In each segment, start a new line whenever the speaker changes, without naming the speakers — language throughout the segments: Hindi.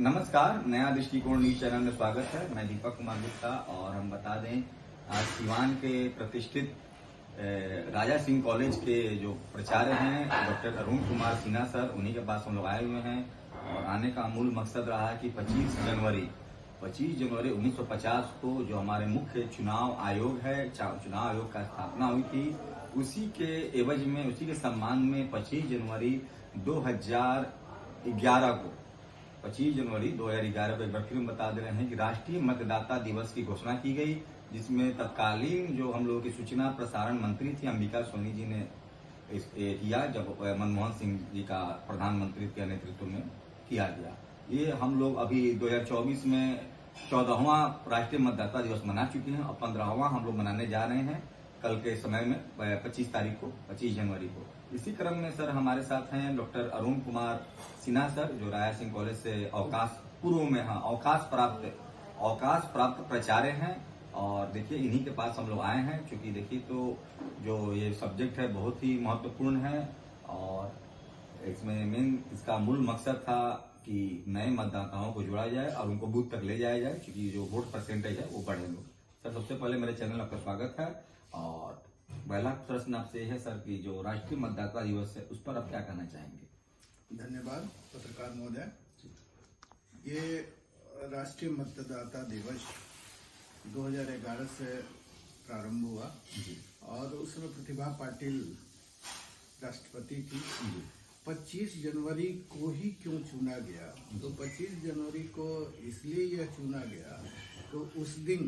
नमस्कार, नया दृष्टिकोण न्यूज चैनल में स्वागत है। मैं दीपक कुमार गुप्ता और हम बता दें आज सिवान के प्रतिष्ठित राजा सिंह कॉलेज के जो प्राचार्य हैं डॉक्टर अरुण कुमार सिन्हा सर, उन्हीं के पास हम लोग आए हुए हैं। और आने का मूल मकसद रहा है कि 25 जनवरी 1950 को जो हमारे मुख्य चुनाव आयोग है, चुनाव आयोग का स्थापना हुई थी, उसी के एवज में, उसी के सम्मान में 25 जनवरी 2011 को 25 जनवरी 2011 को एक बार फिर हम बता दे रहे हैं कि राष्ट्रीय मतदाता दिवस की घोषणा की गई, जिसमें तत्कालीन जो हम लोगों की सूचना प्रसारण मंत्री थी अंबिका सोनी जी ने किया, जब मनमोहन सिंह जी का प्रधानमंत्री के नेतृत्व में किया गया। ये हम लोग अभी 2024 में 14वां राष्ट्रीय मतदाता दिवस मना चुके हैं और 15वां हम लोग मनाने जा रहे हैं कल के समय में 25 तारीख को, 25 जनवरी को। इसी क्रम में सर हमारे साथ हैं डॉक्टर अरुण कुमार सिन्हा सर, जो राजा सिंह कॉलेज से अवकाश पूर्व में अवकाश प्राप्त प्राचार्य हैं। और देखिए इन्हीं के पास हम लोग आए हैं, क्योंकि देखिए तो जो ये सब्जेक्ट है बहुत ही महत्वपूर्ण है और इसमें मेन इसका मूल मकसद था कि नए मतदाताओं को जोड़ा जाए और उनको बूथ तक ले जाया जाए, क्योंकि जो वोट परसेंटेज है वो बढ़े लोग। सर सबसे पहले मेरे चैनल आपका स्वागत है और पहला प्रश्न आपसे है सर कि जो राष्ट्रीय मतदाता दिवस है उस पर आप क्या कहना चाहेंगे?
धन्यवाद पत्रकार महोदय। ये राष्ट्रीय मतदाता दिवस 2011 से प्रारंभ हुआ और उसमें प्रतिभा पाटिल राष्ट्रपति थी। 25 जनवरी को ही क्यों चुना गया? तो 25 जनवरी को इसलिए यह चुना गया तो उस दिन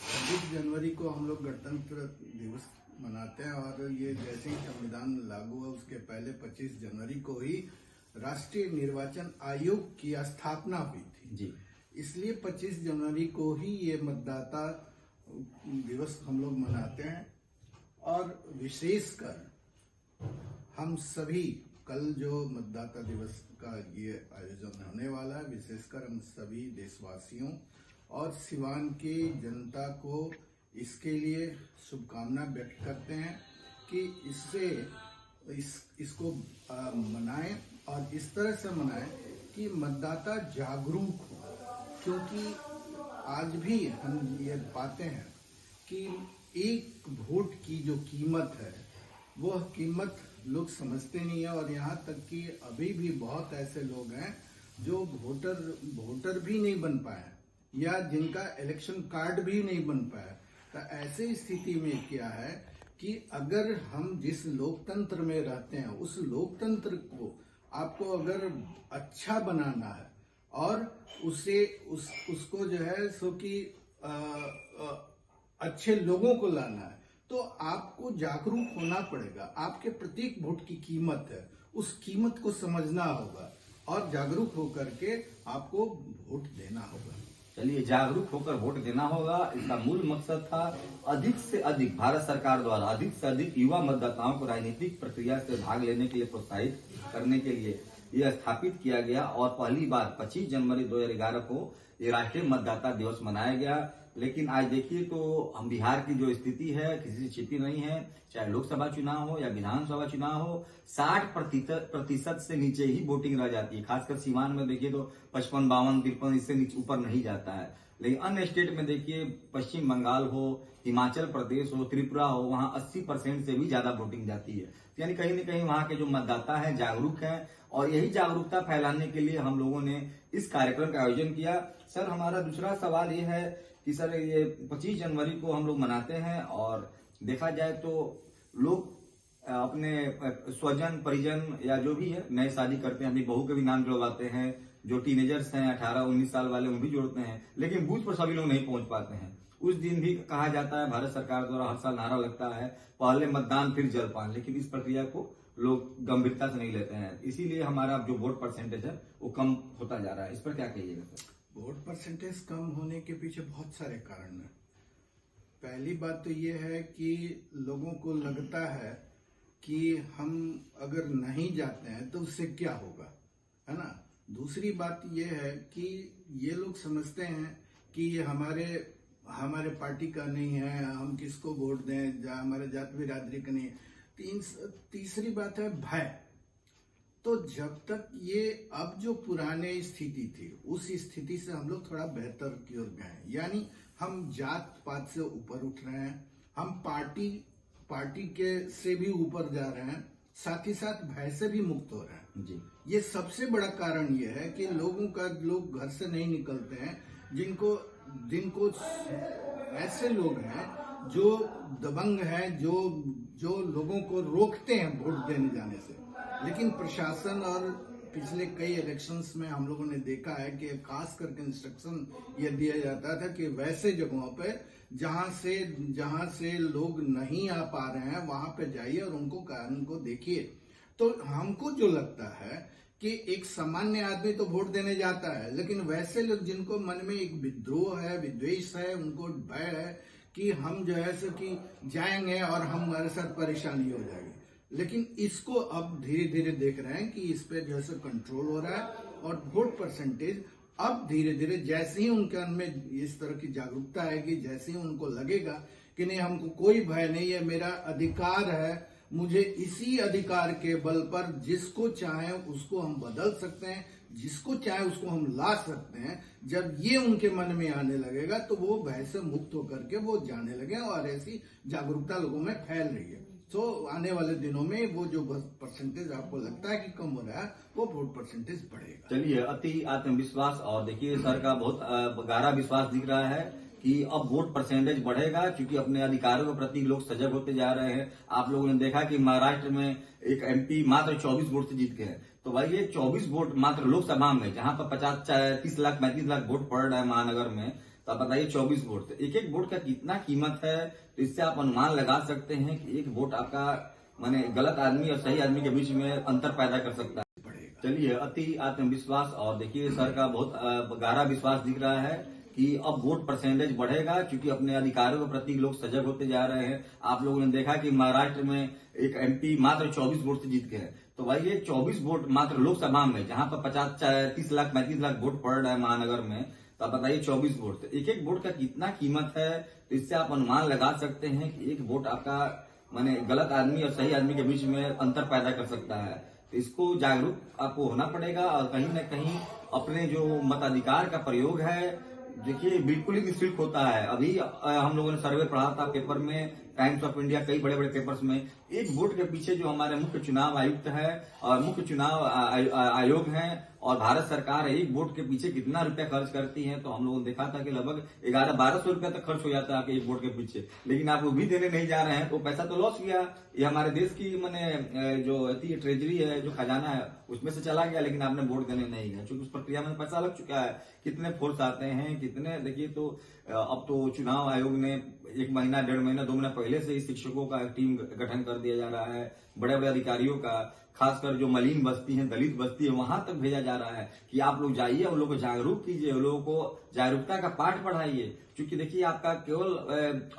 26 जनवरी को हम लोग गणतंत्र दिवस मनाते हैं और ये जैसे ही संविधान लागू हुआ उसके पहले 25 जनवरी को ही राष्ट्रीय निर्वाचन आयोग की स्थापना हुई थी
जी। इसलिए
25 जनवरी को ही ये मतदाता दिवस हम लोग मनाते हैं। और विशेषकर हम सभी कल जो मतदाता दिवस का ये आयोजन होने वाला है, विशेषकर हम सभी देशवासियों और सिवान की जनता को इसके लिए शुभकामना व्यक्त करते हैं कि इससे इसको मनाएं और इस तरह से मनाएं कि मतदाता जागरूक हो। क्योंकि आज भी हम ये पाते हैं कि एक वोट की जो कीमत है वह कीमत लोग समझते नहीं है और यहाँ तक कि अभी भी बहुत ऐसे लोग हैं जो वोटर भी नहीं बन पाए या जिनका इलेक्शन कार्ड भी नहीं बन पाया। तो ऐसी स्थिति में क्या है कि अगर हम जिस लोकतंत्र में रहते हैं उस लोकतंत्र को आपको अगर अच्छा बनाना है और उसको जो है सो कि अच्छे लोगों को लाना है तो आपको जागरूक होना पड़ेगा। आपके प्रत्येक वोट की कीमत है, उस कीमत को समझना होगा और जागरूक होकर के आपको वोट देना होगा।
चलिए, जागरूक होकर वोट देना होगा, इसका मूल मकसद था अधिक से अधिक भारत सरकार द्वारा अधिक से अधिक युवा मतदाताओं को राजनीतिक प्रक्रिया से भाग लेने के लिए प्रोत्साहित करने के लिए यह स्थापित किया गया। और पहली बार 25 जनवरी 2011 को ये राष्ट्रीय मतदाता दिवस मनाया गया। लेकिन आज देखिए तो हम बिहार की जो स्थिति है किसी से छिपी नहीं है, चाहे लोकसभा चुनाव हो या विधानसभा चुनाव हो, 60% से नीचे ही वोटिंग रह जाती है। खासकर सीवान में देखिए तो 55, 52, 53 इससे नीचे ऊपर नहीं जाता है। लेकिन अन्य स्टेट में देखिए, पश्चिम बंगाल हो, हिमाचल प्रदेश हो, त्रिपुरा हो, वहां 80% से भी ज्यादा वोटिंग जाती है। यानी कहीं न कहीं वहां के जो मतदाता हैं जागरूक हैं और यही जागरूकता फैलाने के लिए हम लोगों ने इस कार्यक्रम का आयोजन किया। सर हमारा दूसरा सवाल ये है कि सर ये 25 जनवरी को हम लोग मनाते हैं और देखा जाए तो लोग अपने स्वजन परिजन या जो भी है नए शादी करते हैं, अपनी बहू के भी नाम जुड़वाते हैं, जो टीनेजर्स हैं 18-19 साल वाले उन भी जोड़ते हैं, लेकिन बूथ पर सभी लोग नहीं पहुंच पाते हैं। उस दिन भी कहा जाता है, भारत सरकार द्वारा हर साल नारा लगता है पहले मतदान फिर जलपान, लेकिन इस प्रक्रिया को लोग गंभीरता से नहीं लेते हैं। इसीलिए हमारा जो वोट परसेंटेज है वो कम होता जा रहा है। इस पर क्या कहिएगा सर?
वोट परसेंटेज कम होने के पीछे बहुत सारे कारण हैं। पहली बात तो ये है कि लोगों को लगता है कि हम अगर नहीं जाते हैं तो उससे क्या होगा, है ना। दूसरी बात ये है कि ये लोग समझते हैं कि ये हमारे पार्टी का नहीं है, हम किसको वोट दें, हमारे जात बिरादरी का नहीं है। तीसरी बात है भय। तो जब तक ये अब जो पुराने स्थिति थी उस स्थिति से हम लोग थोड़ा बेहतर की ओर गए, यानी हम जात पात से ऊपर उठ रहे हैं, हम पार्टी के से भी ऊपर जा रहे हैं, साथ ही साथ भय से भी मुक्त हो रहे हैं
जी।
ये सबसे बड़ा कारण ये है कि लोग घर से नहीं निकलते हैं, जिनको ऐसे लोग हैं जो दबंग हैं, जो लोगों को रोकते हैं वोट देने जाने से। लेकिन प्रशासन और पिछले कई इलेक्शंस में हम लोगों ने देखा है कि खास करके इंस्ट्रक्शन ये दिया जाता था कि वैसे जगहों पे जहां से लोग नहीं आ पा रहे हैं वहां पे जाइए और उनको कारण को देखिए। तो हमको जो लगता है कि एक सामान्य आदमी तो वोट देने जाता है, लेकिन वैसे लोग जिनको मन में एक विद्रोह है, विद्वेष है, उनको भय है कि हम जो है सो कि जाएंगे और हमारे साथ परेशानी हो जाएगी। लेकिन इसको अब धीरे धीरे देख रहे हैं कि इस पे जो है सो कंट्रोल हो रहा है और वोट परसेंटेज अब धीरे धीरे जैसे ही उनके मन में इस तरह की जागरूकता आएगी, जैसे ही उनको लगेगा कि नहीं हमको कोई भय नहीं है, मेरा अधिकार है, मुझे इसी अधिकार के बल पर जिसको चाहे उसको हम बदल सकते हैं, जिसको चाहे उसको हम ला सकते हैं, जब ये उनके मन में आने लगेगा तो वो भय से मुक्त होकर के वो जाने लगे और ऐसी जागरूकता लोगों में फैल रही है। तो आने वाले दिनों में वो जो परसेंटेज आपको लगता है कि कम हो रहा है वो वोट परसेंटेज बढ़ेगा।
चलिए, अति आत्मविश्वास और देखिए सर का बहुत गहरा विश्वास दिख रहा है कि अब वोट परसेंटेज बढ़ेगा, क्योंकि अपने अधिकारों के प्रति लोग सजग होते जा रहे हैं। आप लोगों ने देखा कि महाराष्ट्र में एक एमपी मात्र 24 वोट से जीत गए। तो भाई ये 24 वोट मात्र लोकसभा में, जहां पर 30 लाख 35 लाख वोट पड़ रहा है महानगर में, तो आप बताइए 24 वोट, तो एक एक वोट का कितना कीमत है। तो इससे आप अनुमान लगा सकते हैं कि एक वोट आपका माने गलत आदमी और सही आदमी के बीच में अंतर पैदा कर सकता है। चलिए, अति आत्मविश्वास और देखिए सर का बहुत गहरा विश्वास दिख रहा है कि अब वोट परसेंटेज बढ़ेगा, क्योंकि अपने अधिकारों के प्रति लोग सजग होते जा रहे हैं। आप लोगों ने देखा कि महाराष्ट्र में एक एमपी मात्र 24 वोट से जीत गए। तो भाई ये 24 वोट मात्र लोकसभा में, जहां पर 30 लाख 35 लाख वोट पड़ रहा है महानगर में, तो आप बताइए 24 वोट, तो एक एक वोट का कितना कीमत है। तो इससे आप अनुमान लगा सकते हैं कि एक वोट आपका माने गलत आदमी और सही आदमी के बीच में अंतर पैदा कर सकता है। तो इसको जागरूक आपको होना पड़ेगा और कहीं न कहीं अपने जो मताधिकार का प्रयोग है, देखिए बिल्कुल ही निःशुल्क होता है। अभी हम लोगों ने सर्वे पढ़ा था पेपर में, टाइम्स ऑफ इंडिया, कई बड़े बड़े पेपर्स में, एक वोट के पीछे जो हमारे मुख्य चुनाव आयुक्त है और मुख्य चुनाव आयोग है और भारत सरकार एक वोट के पीछे कितना रुपया खर्च करती है। तो हम लोगों ने देखा था कि लगभग 1100-1200 रुपया तक खर्च हो जाता है एक वोट के पीछे। लेकिन आप वो भी देने नहीं जा रहे हैं तो पैसा तो लॉस गया। ये हमारे देश की मैंने जो ट्रेजरी है, जो खजाना है, उसमें से चला गया, लेकिन आपने वोट देने नहीं गया, क्योंकि उस प्रक्रिया में पैसा लग चुका है। कितने फोर्स आते हैं, कितने, देखिए। तो अब तो चुनाव आयोग ने 1 महीना 1.5 महीना 2 महीना पहले से ही शिक्षकों का टीम गठन कर दिया जा रहा है, बड़े बड़े अधिकारियों का, खासकर जो मलिन बस्ती है, दलित बस्ती है, वहां तक भेजा जा रहा है कि आप लोग जाइए, उन लोगों को जागरूक कीजिए, उन लोगों को जागरूकता का पाठ पढ़ाइए। क्योंकि देखिए आपका केवल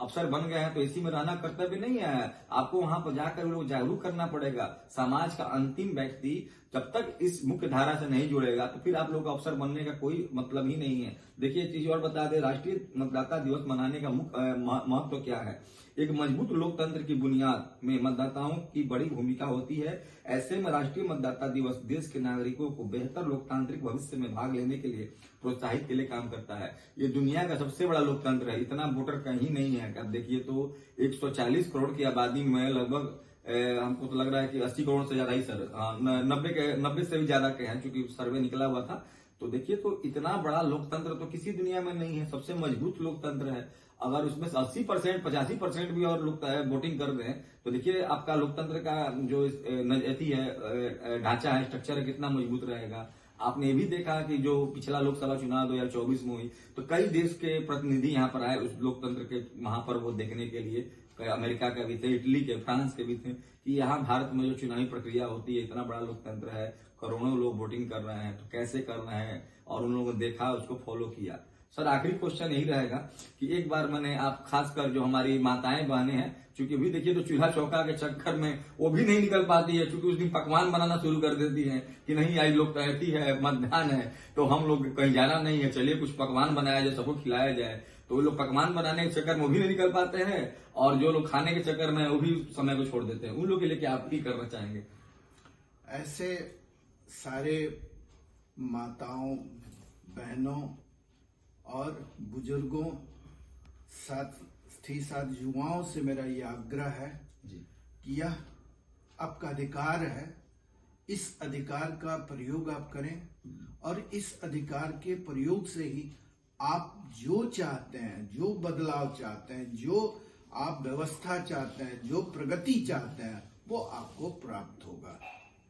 अफसर बन गए हैं तो इसी में रहना कर्तव्य नहीं है, आपको वहां पर जाकर उन लोग जागरूक करना पड़ेगा। समाज का अंतिम व्यक्ति जब तक इस मुख्य धारा से नहीं जुड़ेगा तो फिर आप लोग का अफसर बनने का कोई मतलब ही नहीं है। देखिए एक चीज और बता दें, राष्ट्रीय मतदाता दिवस मनाने का महत्व क्या है। एक मजबूत लोकतंत्र की बुनियाद में मतदाताओं की बड़ी भूमिका होती है। ऐसे में राष्ट्रीय मतदाता दिवस देश के नागरिकों को बेहतर लोकतांत्रिक भविष्य में भाग लेने के लिए प्रोत्साहित के लिए काम करता है। ये दुनिया का सबसे बड़ा लोकतंत्र है, इतना वोटर कहीं नहीं है। अब देखिए तो 140 करोड़ की आबादी में लगभग हमको तो लग रहा है कि 80 करोड़ से ज्यादा ही सर, 90 से भी ज्यादा के हैं, क्योंकि सर्वे निकला हुआ था। तो देखिए तो इतना बड़ा लोकतंत्र तो किसी दुनिया में नहीं है, सबसे मजबूत लोकतंत्र है। अगर उसमें 80% 85% भी और लोग वोटिंग कर रहे हैं तो देखिए आपका लोकतंत्र का जो ढांचा है, स्ट्रक्चर है, कितना मजबूत रहेगा। आपने ये भी देखा कि जो पिछला लोकसभा चुनाव 2024 में हुई तो कई देश के प्रतिनिधि यहाँ पर आए उस लोकतंत्र के वहां पर वो देखने के लिए। अमेरिका के भी थे, इटली के, फ्रांस के भी थे कि यहाँ भारत में जो चुनावी प्रक्रिया होती है, इतना बड़ा लोकतंत्र है, करोड़ों लोग वोटिंग कर रहे हैं, तो कैसे कर रहे हैं, और उन लोगों ने देखा, उसको फॉलो किया। सर आखिरी क्वेश्चन यही रहेगा कि एक बार मैंने आप खासकर जो हमारी माताएं बहनें हैं, क्योंकि अभी देखिए तो चूल्हा चौका के चक्कर में वो भी नहीं निकल पाती है, क्योंकि उस दिन पकवान बनाना शुरू कर देती है कि नहीं आज लोग कहती है मतदान है तो हम लोग कहीं जाना नहीं है, चलिए कुछ पकवान बनाया जाए, सबको खिलाया जाए। तो वो लोग पकवान बनाने के चक्कर में वो भी नहीं निकल पाते हैं और जो लोग खाने के चक्कर में वो भी समय को छोड़ देते हैं। उन लोग के लिए क्या आप ही करना चाहेंगे?
ऐसे सारे माताओं, बहनों और बुजुर्गों, साथ ही साथ युवाओं से मेरा ये आग्रह है
जी।
कि यह आपका अधिकार है, इस अधिकार का प्रयोग आप करें और इस अधिकार के प्रयोग से ही आप जो चाहते हैं, जो बदलाव चाहते हैं, जो आप व्यवस्था चाहते हैं, जो प्रगति चाहते हैं, वो आपको प्राप्त होगा।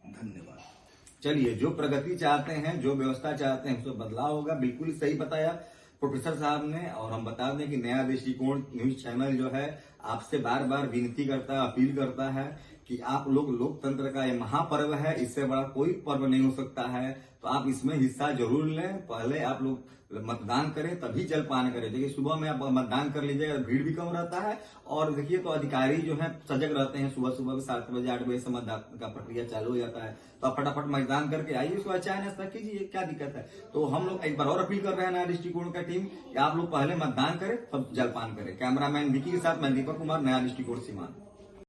धन्यवाद।
चलिए, जो प्रगति चाहते हैं, जो व्यवस्था चाहते हैं, उसमें बदलाव होगा। बिल्कुल सही बताया प्रोफेसर साहब ने। और हम बता दें कि नया दृष्टिकोण न्यूज चैनल जो है आपसे बार बार विनती करता है, अपील करता है कि आप लोग, लोकतंत्र का ये महापर्व है, इससे बड़ा कोई पर्व नहीं हो सकता है, तो आप इसमें हिस्सा जरूर लें। पहले आप लोग मतदान करें, तभी जलपान करें। देखिए, सुबह में आप मतदान कर लीजिएगा, भीड़ भी कम रहता है। और देखिए, तो अधिकारी जो है सजग रहते हैं, सुबह सुबह 7 बजे 8 बजे से मतदान का प्रक्रिया चालू हो जाता है, तो आप फटाफट मतदान करके आइए, उसको चाय नाश्ता कीजिए, क्या दिक्कत है। तो हम लोग एक बार और अपील कर रहे हैं नया दृष्टिकोण का टीम कि आप लोग पहले मतदान करें, तब जलपान करें। कैमरामैन विकी के साथ मैं दीपक कुमार, नया दृष्टिकोण सीमान।